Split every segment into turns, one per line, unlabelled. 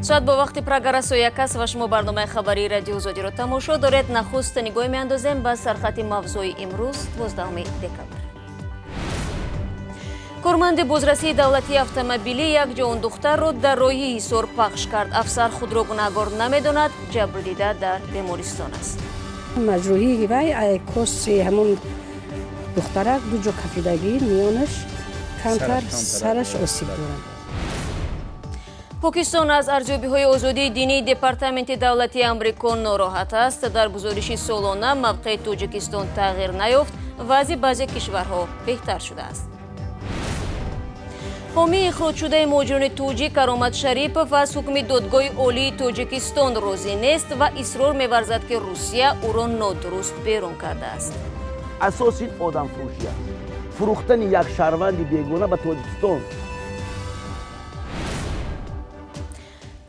соат ба вақти прогара соякас ва шумо барномаи хабари радио Озодиро тамошо доред. Нахуст нигоҳ меандозем ба сархати мавзӯи имрӯз 12 декабр. Корманди бозрасии давлатии автомобилӣ як ҷон духтарро дар роҳи Ҳисор пахш кард. Афсар худро гунаҳгор намедонад, ҷабрдида дар бемористон аст.
Маҷрӯҳии вай коси ҳамон духтарак ду ҷо кафидагӣ, миёнаш камтар сараш осиб дорад.
Покистон аз арзёбиҳои озодии динии Департаменти давлатии Амрико нороҳат аст. Дар гузориши солона мавқеи Тоҷикистон тағйир наёфт, вазъи баъзе кишварҳо беҳтар шудааст. ҳомии ихроҷшудаи муҳоҷирони тоҷик Каромат Шарипов аз ҳукми додгоҳи олии Тоҷикистон розӣ нест ва исрор меварзад, ки Русия ӯро нодуруст берун кардааст.
асоси одамфурӯшӣ аст. фурӯхтани як шаҳрванди бегона ба Тоҷикистон.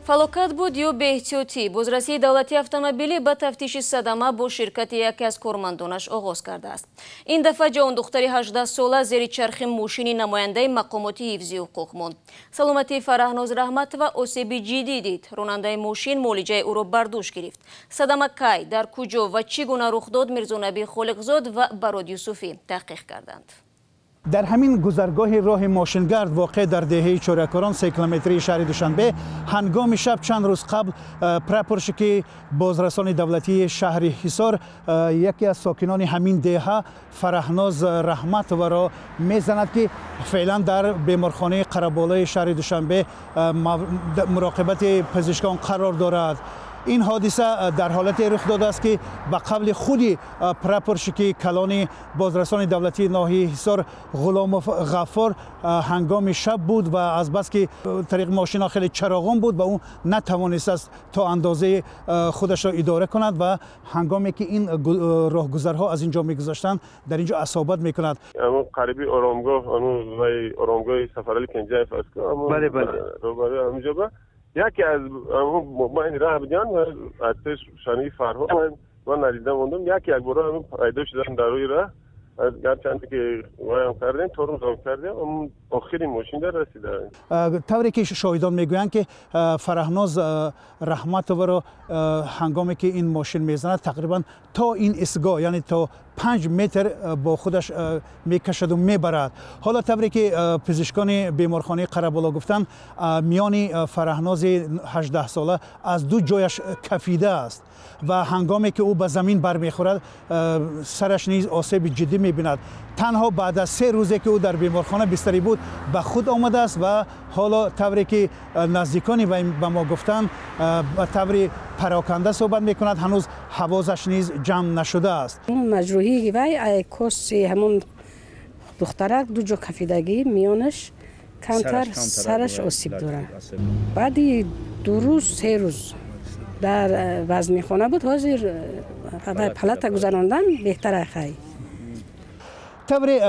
фалокат буд ё беэҳтиётӣ? Бозрасии давлатии автомобилӣ ба тафтиши садама бо ширкати яке аз кормандонаш оғоз кардааст. Ин дафъа ҷавон духтари 18 сола зери чархи мошини намояндаи мақомоти ҳифзи ҳуқуқ монд. Саломатии Фараҳноз Раҳматова осеби ҷиддӣ дид. Ронандаи мошин муолиҷаи ӯро бар дӯш гирифт. Садама кай, дар куҷо ва чӣ гуна рух дод? Мирзонабӣ Холиқзод ва Барод Юсуфӣ таҳқиқ карданд.
در همین گذرگاه راه ماشینگرد واقع در دهه چورکوران 3 کیلومتری شهر دوشنبه هنگام شب چند روز قبل پرپرشکی بازرسان دولتی شهر حصار یکی از ساکنان همین دهه فرهناز رحمت و را میزند که فعلا در بیمارخانه قره‌بالای شهر دوشنبه مراقبت پزشکان قرار دارد. این حادثه در حالت رخ داده است که به قبل خودی پرپرشکی کلان بازرسان دولتی ناحیه حصار غلام غفار هنگام شب بود و از بس که طریق ماشین خیلی چراغان بود و اون نتوانست است تا اندازه خودش را اداره کند و هنگامی که این راهگذرها از اینجا میگذشتند در اینجا اصابت میکند.
اما قریبی آرامگاه آرامگاه سفرعلی کنجای فاسکو بله روبروی همینجا یکی از من راه بودن و ارتش شانی فرها من ندیدم موندم یکی از برای پیدا شدن در روی راه از گرچند که وایم کردیم تورم زام کردیم اما آخرین ماشین در رسیده.
طوری که شاهدان میگویند که فرهناز رحمت و هنگامی که این ماشین میزند تقریبا تا این اسگاه یعنی تا 5 متر با خودش میکشد و میبرد. حالا طوری که پزشکان بیمارخانه قره‌بالا گفتند میان فرهناز 18 ساله از دو جایش کفیده است و هنگامی که او به زمین برمیخورد سرش نیز آسیب جدی میبیند. تنها بعد از 3 روزه که او در بیمارخانه بستری بود به خود آمده است و حالا طوری که نزدیکانی به ما گفتند به طور پراکنده صحبت میکند، هنوز حواسش نیز جمع نشده است.
مجروحی وی کوسی همون دخترک دو جا کفیدگی میانش کمتر سرش آسیب داره. بعدی 2 روز 3 روز در وزنخانه بود، حاضر پلت گذراندن بهتره خیلی.
طوری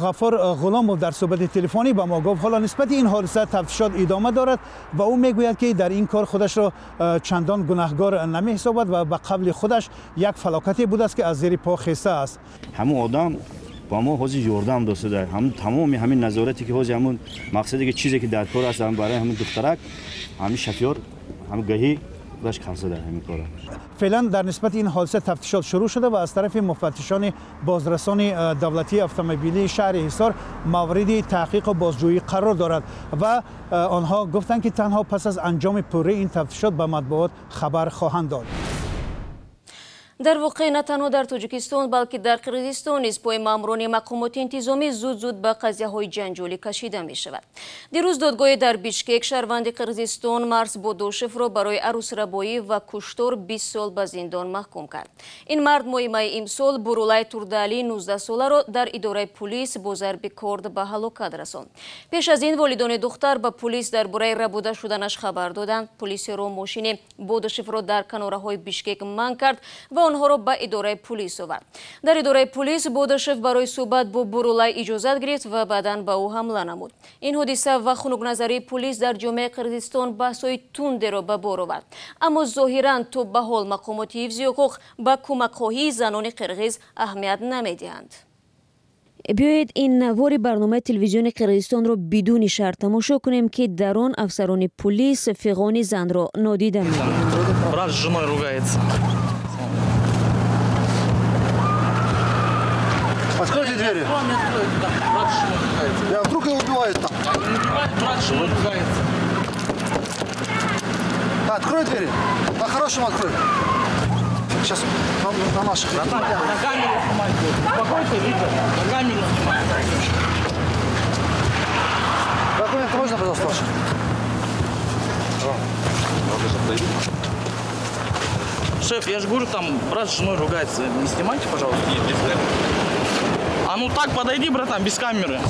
غفار غلامov در صحبت تلفنی با ما گفت حالا نسبت این حادثه تفتیشات ادامه دارد و او میگوید که در این کار خودش را چندان گناهکار نمی‌حسابد و به قبل خودش یک فلاکتی بوده است که از زیر پا خسته است.
همون آدم با ما حاضر یاردم داشته در تمام همین نظارتی که حاضر همون مقصدی که چیزی که در کار است برای همون دخترک همین شفیار همون گهی باش خاصه در همین کارا.
فعلا در نسبت این حادثه تفتیشات شروع شده و از طرف مفتشان بازرسان دولتی اتومبیلی شهر حصار مورد تحقیق و بازجویی قرار دارد و آنها گفتند که تنها پس از انجام پوره این تفتیشات به مطبوعات خبر خواهند داد.
дар воқеъ на танҳо дар Тоҷикистон, балки дар Қирғизистон низ пои маъмурони мақомоти интизомӣ зуд ба қазияҳои ҷанҷолӣ кашида мешавад. дирӯз додгоҳе дар Бишкек шаҳрванди Қирғизистон Марс Бодошевро барои арӯсрабоӣ ва куштор 20 сол ба зиндон маҳкум кард. ин мард моҳи майи имсол Бурулай Турдалӣ 19 соларо дар идораи пулис бо зарби корд ба ҳалокат расонд. пеш аз ин волидони духтар ба пулис дар бораи рабуда шуданаш хабар доданд. Пулисиро мошини Бодошевро дар канораҳои Бишкек манъ кард ва онҳоро ба идораи пулис овард. дар идораи пулис Бодошев барои суҳбат бо Бурулай иҷозат гирифт ва баъдан ба ӯ ҳамла намуд. ин ҳодиса ва хунукназарии пулис дар ҷомеаи Қирғизистон баҳсҳои тундеро ба бор овард. аммо зоҳиран то ба ҳол мақомоти ҳифзи ҳуқуқ ба кӯмакхоҳии занони қирғиз аҳамият намедиҳанд. بیایید این نوار برنامه تلویزیون قرقیزستان را بدون شرط تماشا کنیم که در آن افسران پلیس فیقان زن را نادیده می‌گیرند.
Брат с женой ругается.
Откройте двери. Я вдруг его убивают там.
Брат с женой ругается.
Открой двери. По-хорошему открой. Сейчас на наших.
На камеру снимайте. Успокойся, Витя. На камеру снимайте.
Документы можно, пожалуйста, ваши?
Шеф, я же говорю, там брат с женой ругается. Не снимайте, пожалуйста. Нет, без камеры. А ну так подойди, братан, без камеры.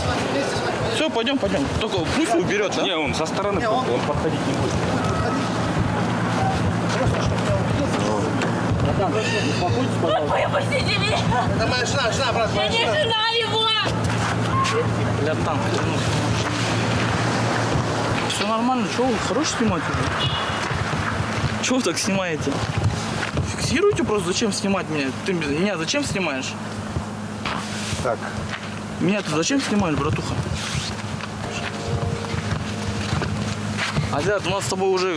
Все, пойдем. Только пусть уберет, да?
Не, он со стороны, он подходить не будет.
Братан, успокойтесь, пожалуйста.
Выпустите меня!
Это моя жена, брат.
Я не жена его!
Братан, все нормально, что вы хорошо снимаете? Чего вы так снимаете? Фиксируйте просто, зачем снимать меня? Ты меня зачем снимаешь?
Так.
Меня ты зачем снимаешь, братуха? Азиат, у нас с тобой уже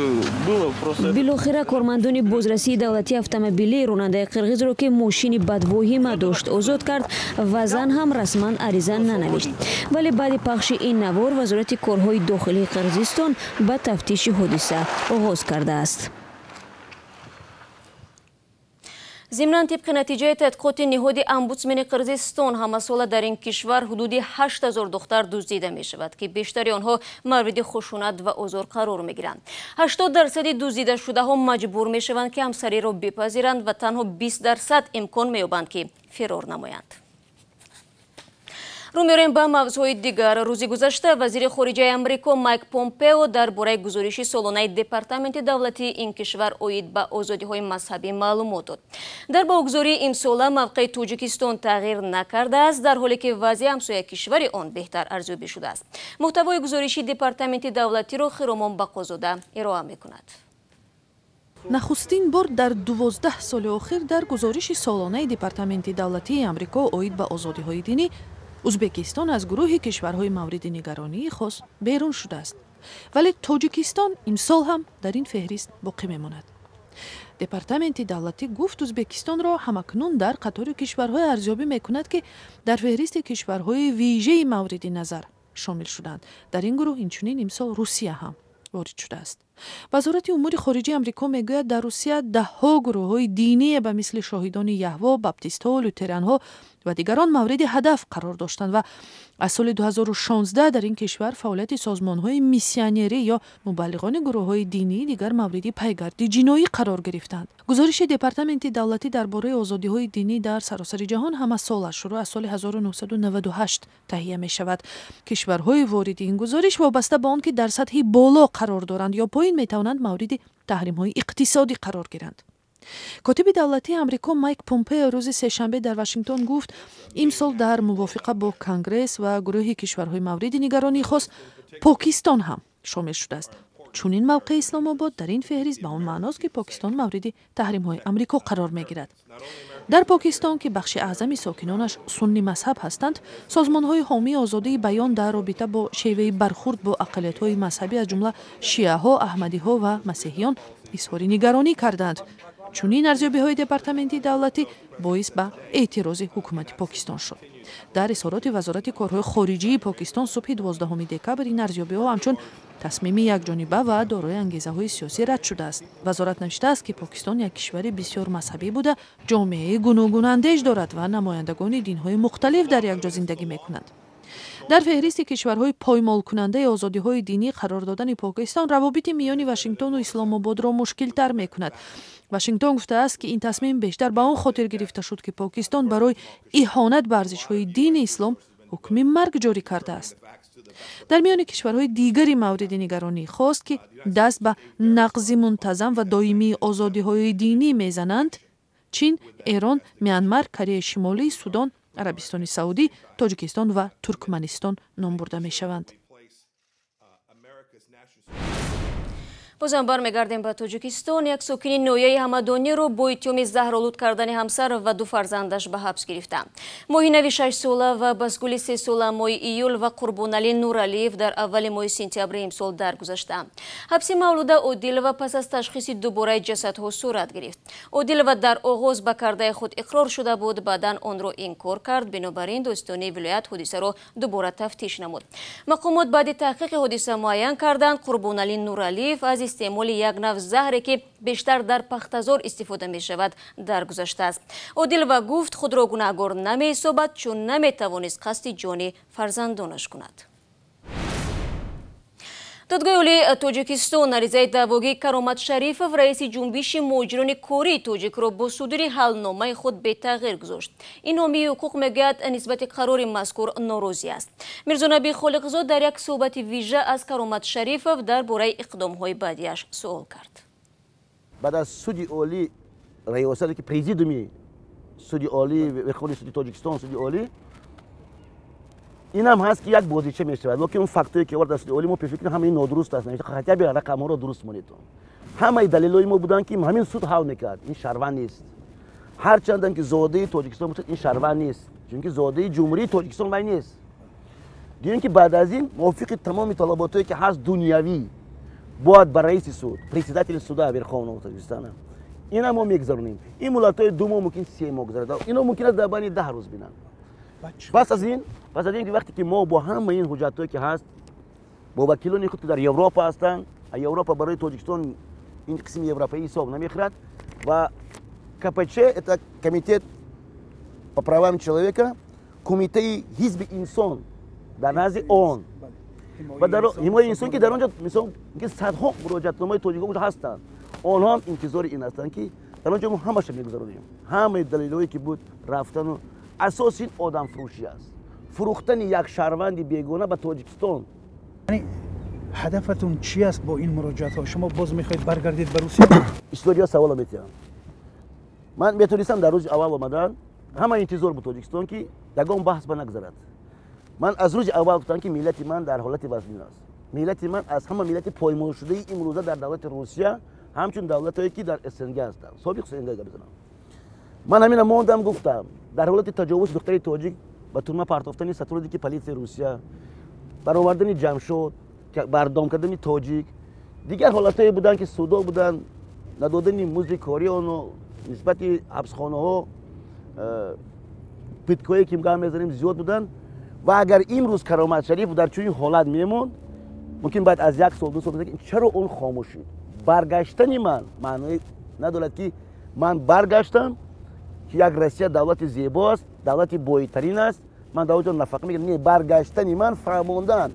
было просто...
بالاخره کارمندان بازرسی دولتی اتومبیلی راننده قرقیز را که ماشین بدواهی داشت آزاد کرد و زن هم رسما عریضه ننوشت. ولی بعد پخش این نوار وزارت کارهای داخلی قرقیزستان به تفتیش حادثه آغاز کرده است. ضمن طبق نتیجه تحقیقات نهاد امبودسمن قرقیزستان همه سال در این کشور حدود 8000 دختر دزدیده می شود که بیشتر آنها مورد خشونت و آزار قرار می گیرند. 80% دزدیده شده ها مجبور می شوند که همسری را بپذیرند و تنها 20% امکان می یابند که فرار نمایند. رو می‌ریم به موضوع دیگر. روزی گذشته وزیر خارجه آمریکا مایک پومپئو درباره گزارش سالانه دپارتمنت دولتی این کشور اوید به آزادی‌های مذهبی معلومات داد. در بگذاری این سال موقع تاجیکستان تغییر نکرده است در حالی که وضع همسایه کشور آن بهتر ارزیابی شده است. محتوای گزارش دپارتمنت دولتی را خرامان بقازاده ارائه می‌کند.
нахустин бор дар 12 соли охир дар гузориши солонаи департаменти давлатии амрико оид ба озодиҳои динӣ узбекистон аз гурӯҳи кишварҳои мавриди нигаронии хос берун шудааст, вале тоҷикистон имсол ҳам дар ин феҳрист боқӣ мемонад. департаменти давлатӣ гуфт узбекистонро ҳамакнун дар қатори кишварҳое арзёбӣ мекунад ки дар феҳристи кишварҳои вижеи мавриди назар шомил шуданд. дар ин гурӯҳ инчунин имсол русия ҳам ворид шудааст. вазорати умури хориҷии амрико мегӯяд дар русия даҳҳо гурӯҳҳои диние ба мисли шоҳидони яҳво, баптистҳо, лютеранҳо ва дигарон мавриди ҳадаф қарор доштанд ва аз соли 2016 дар ин кишвар фаъолияти созмонҳои миссионерӣ ё мубаллиғони гурӯҳҳои динии дигар мавриди пайгарди ҷиноӣ қарор гирифтанд. гузориши департаменти давлатӣ дар бораи озодиҳои динӣ дар саросари ҷаҳон ҳамасола шуруъ аз соли 1998 таҳия мешавад. кишварҳои вориди ин гузориш вобаста ба он ки дар сатҳи боло қарор доранд ё поин метавонанд мавриди таҳримҳои иқтисодӣ қарор гиранд. котиби давлатии амрико майк помпео рӯзи сешанбе дар вашингтон гуфт имсол дар мувофиқа бо конгресс ва гурӯҳи кишварҳои мавриди нигаронии хос покистон ҳам шомил шудааст. чунин мавқеи исломобод дар ин феҳрист ба он маъност ки покистон мавриди таҳримҳои амрико қарор мегирад. дар покистон ки бахши аъзами сокинонаш сунни мазҳаб ҳастанд, созмонҳои ҳомии озодии баён дар робита бо шеваи бархурд бо ақалиятҳои мазҳабӣ аз ҷумла шиаҳо, аҳмадиҳо ва масеҳиён изҳори нигаронӣ карданд. чунин арзёбиҳои департаменти давлатӣ боис ба эътирози ҳукумати покистон шуд. дар изҳороти вазорати корҳои хориҷии покистон субҳи 12 декабр ин арзёбиҳо ҳамчун тасмими якҷониба ва дорои ангезаҳои сиёсӣ рад шудааст. вазорат навиштааст ки покистон як кишвари бисёр мазҳабӣ буда ҷомеаи гуногунандеж дорад ва намояндагони динҳои мухталиф дар якҷо зиндагӣ мекунанд. дар феҳристи кишварҳои поймолкунандаи озодиҳои динӣ қарор додани покистон равобити миёни вашингтону исломободро мушкилтар мекунад. вашингтон гуфтааст ки ин тасмим бештар ба он хотир гирифта шуд ки покистон барои иҳонат ба арзишҳои дини ислом ҳукми марг ҷорӣ кардааст. дар миёни кишварҳои дигари мавриди нигаронӣ хост ки даст ба нақзи мунтазам ва доимии озодиҳои динӣ мезананд чин, эрон, мианмар, кореяи шимолӣ, судан, арабистони саудӣ, тоҷикистон ва туркманистон ном бурда мешаванд.
бозам бармегардем ба Тоҷикистон. Як сокини ноҳияи Ҳамадониро бо иттиҳоми заҳролуд кардани ҳамсар ва ду фарзандаш ба ҳабс гирифта. Моҳинави 6 сола ва басгули 3 сола моҳи июл ва Қурбонали Нуралиев дар аввали моҳи сентябри имсол даргузашта. ҳабси Мавлуда Одилова пас аз ташхиси дубораи ҷасадҳо сурат гирифт. Одилова дар оғоз ба кардаи худ иқрор шуда буд, баъдан онро инкор кард. Бинобар ин достони вилоят ҳодисаро дубора тафтиш намуд. Мақомот баъди таҳқиқи ҳодиса муайян карданд Қурбонали Нуралиев аз истеъмоли як нав заҳре ки бештар дар пахтазор истифода мешавад даргузаштааст. Одилова гуфт худро гунаҳгор намеҳисобад, чун наметавонист қасди ҷони фарзандонаш кунад. Додгоҳи олии Тоҷикистон аризаи даъвогии Каромат Шарифов раиси ҷунбиши муҳоҷирони кории тоҷикро бо судури ҳалномаи худ бетағйир гузошт. Ин ҳомии ҳуқуқ мегӯяд нисбати қарори мазкур норозӣ аст. Мирзонаби Холиқзод дар як суҳбати вижа аз Каромат Шарифов дар бораи иқдомҳои баъдияш суол кард.
Баъд аз суди олӣ раёсате ки президиуми суди олӣ верховни суди Тоҷикистон суди олӣ инам ҳаст ки як бозича мешавад, локин он фактое ки орда суди олӣ мо пешфикр ҳамаи нодуруст аст. хотя би рақамҳоро дуруст монед. ҳамаи далелҳои мо буданд ки ҳамин суд ҳал мекард. ин шаҳрванд нест. ҳарчандам ки зодаи Тоҷикистон бошад, ин шаҳрванд нест, чунки зодаи ҷумҳурии Тоҷикистон вай нест. диён ки баъд аз ин мувофиқи тамоми талаботое ки ҳаст дунявӣ бояд ба раиси суд, председатели суда верховного Тоҷикистона, ина мо мегузаронем. ин муллатҳои 2 моҳ мумкин 3 моҳ гузарад. ино мумкин аст дар байни 10 рӯз бинанд. пас аз ин вақте ки мо бо ҳама ин ҳуҷҷатҳое ки ҳаст бо вакилони худ ки дар Европа ҳастанд, Европа барои Тоҷикистон ин қисми европаӣ ҳисоб намехӯрад ва КПЧ это комитет по правам человека, кумитаи ҳизби инсон дар назди он ва дар ҳимояи инсон ки дар онҷо мисол садҳо муроҷиатномаи тоҷикон ҳастанд. онҳо ҳам интизори ин ҳастанд ки дар онҷо мо ҳамаша мегузаронем. ҳамаи далелҳое ки буд рафтану асоси ин одамфурӯшӣ аст. фурӯхтани як шаҳрванди бегона ба Тоҷикистон.
ҳадафатун чи аст бо ин муроҷиатҳо? шумо боз мехоҳед баргардед ба Русия?
история савола метиҳам. ман метонистам дар рӯзи аввал омадан ҳама интизор буд Тоҷикистон ки ягон баҳс ба нагзарад. ман аз рӯзи аввал гуфтам ки миллати ман дар ҳолати вазнин аст. миллати ман аз ҳама миллати поймолшудаи имрӯза дар давлати Русия, ҳамчун давлатое ки дар СНГ ҳастанд. собиқ СНГ бизанам. ман ҳамина мондам гуфтам дар ҳолати таҷовузи духтари тоҷик ба турма партофтани сотрудники полисияи Русия, баровардани ҷамшод, бардом кардани тоҷик, дигар ҳолатҳое буданд ки судо буданд, надодани музди кори оно, нисбати ҳабсхонаҳо, питкое ки га мезанем зиёд буданд. ва агар имрӯз Каромат Шарифов дар чунин ҳолат мемонд, мумкин баъд аз 1 сол 2 сол чаро он хомӯш шуд? баргаштани ман маъное надорад ки ман баргаштам ки як Россия давлати зебо аст, давлати боитарин аст, ман дар онҷо нафақа мегирам. не, баргаштани ман фаҳмондан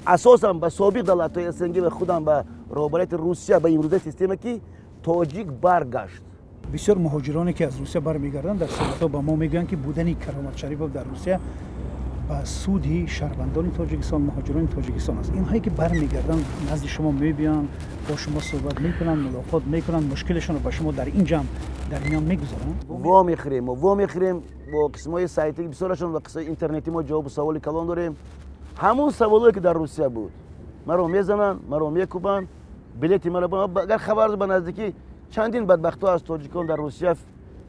асосан ба собиқ давлатҳои СНГ ва худам ба роҳбарияти Русия ба имрӯзаи система ки тоҷик баргашт.
бисёр муҳоҷироне ки аз Русия бармегарданд дар суҳбатҳо ба мо мегӯянд ки будани Каромат Шарифов дар Русия ба суди шаҳрвандони Тоҷикистон, муҳоҷирони Тоҷикистон аст. инҳое ки бармегарданд назди шумо мебиёнд, бо шумо суҳбат мекунанд, мулоқот мекунанд, мушкилашонро ба шумо дар ин ҷамъ дар миён мегузоранд.
вомехӯрем бо қисмҳои сайти бисёрашон ва қисмҳои интернети мо ҷавобу саволи калон дорем. ҳамон саволое ки дар Русия буд маро мезананд, маро мекӯбанд, билети маро баранд. агар хабар ба наздики чандин бадбахтҳо аз тоҷикон дар Русия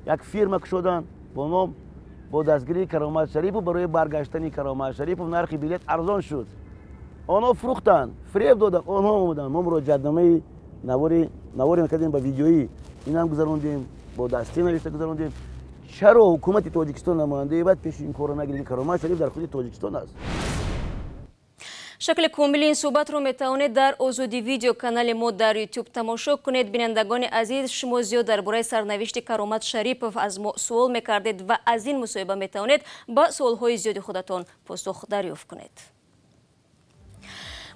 як фирма кушоданд бо ном бо дастгирии Каромат Шарифов. барои баргаштани Каромат Шарифов нархи билет арзон шуд. онҳо фурӯхтанд, фреб доданд, онҳо омуданд. мо муроҷиатномаи навори кардем ба видеоӣ, инам гузарондем, бо дастӣ навишта гузарондем. чаро ҳукумати Тоҷикистон намояндаи баъд пеши ин корро нагирад ки Каромат Шариф дар худи Тоҷикистон аст?
шакли комили ин суҳбатро метавонед дар озоди видео канали мо дар YouTube тамошо кунед. бинандагони азиз, шумо зиёд дар бораи сарнавишти Каромат Шарипов аз мо суол мекардед ва аз ин мусоҳиба метавонед ба суолҳои зиёди худатон посух дарёфт кунед.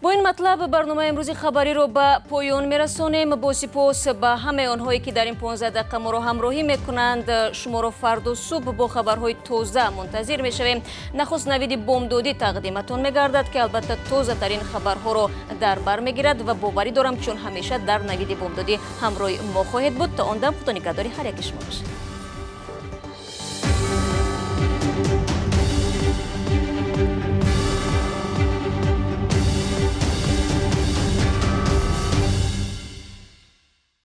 бо ин матлаб барномаи имрӯзи хабариро ба поён мерасонем. бо сипос ба ҳамаи онҳое ки дар ин 15 дақиқа моро ҳамроҳӣ мекунанд. шуморо фарду субҳ бо хабарҳои тоза мунтазир мешавем. нахуст навиди бомдодӣ тақдиматон мегардад ки албатта тозатарин хабарҳоро дар бар мегирад ва боварӣ дорам чун ҳамеша дар навиди бомдодӣ ҳамроҳи мо хоҳед буд. то он дам худо нигаҳдори ҳар яки шумо бошад.